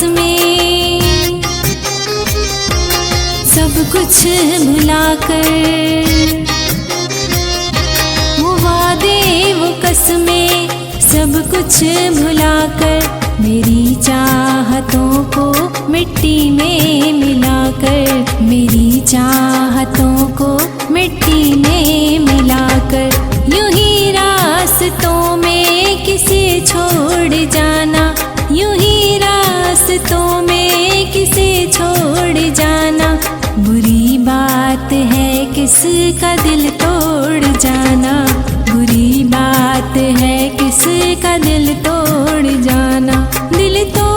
कसमें, सब कुछ भुलाकर, वो वादे वो कसमें, सब कुछ भुलाकर, मेरी चाहतों को मिट्टी में मिलाकर, मेरी चाहतों को मिट्टी में मिलाकर, यूं ही रास्तों में किसे छोड़ जाना, यूं ही रास्तों में किसे छोड़ जाना, बुरी बात है किसका दिल तोड़ जाना, बुरी बात है किसका दिल तोड़ जाना, दिल तोड़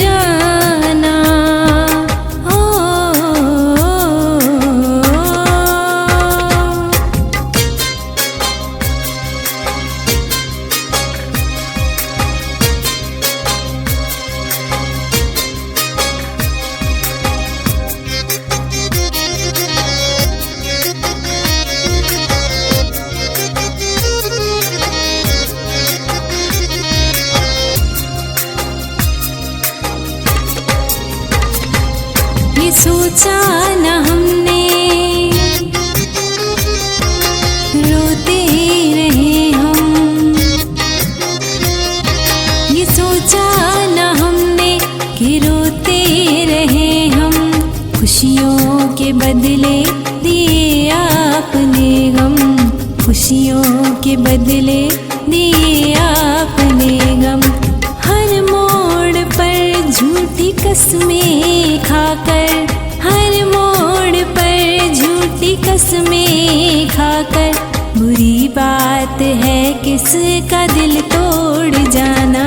जाना। ओ, ये सोचा न हमने, रोते रहे हम, ये सोचा न हमने कि रोते रहे हम, खुशियों के बदले दिए आपने गम, खुशियों के बदले दिए आपने गम, हर मोड़ पर झूठी कसमें खाकर, हर मोड़ पर झूठी कसमें खाकर, बुरी बात है किसका दिल तोड़ जाना,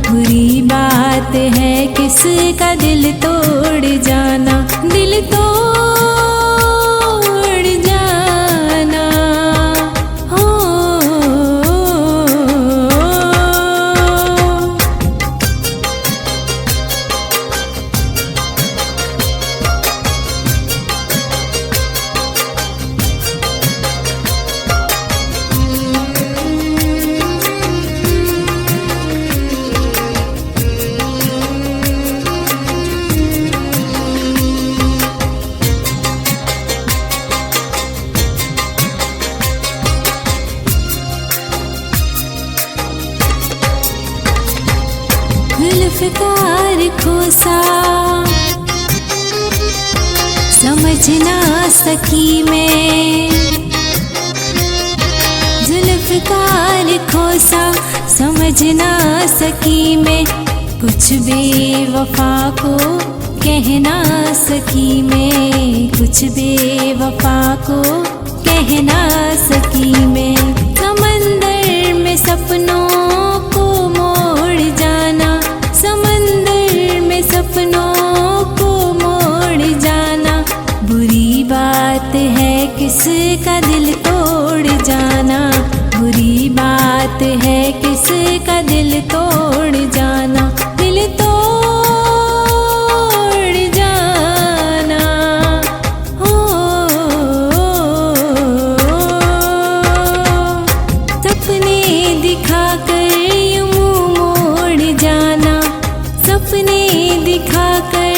बुरी बात है किसका दिल तोड़ जाना, दिल तोड़ जाना। हो जुल्फ़कार खोसा समझ ना सकी मैं, जुल्फ़कार खोसा समझ ना सकी मैं, कुछ बेवफा को कह ना सकी मैं, कुछ बेवफा को कह ना सकी मैं, समंदर में सपनों को मोड़ जाना, समंदर में सपनों को मोड़ जाना, बुरी बात है किसका दिल तोड़ जाना, बुरी बात है किसका दिल तोड़ जाना, दिल तोड़ जाना। हो सपने दिखाकर यूं मुंह मोड़ जाना, सपने दिखाकर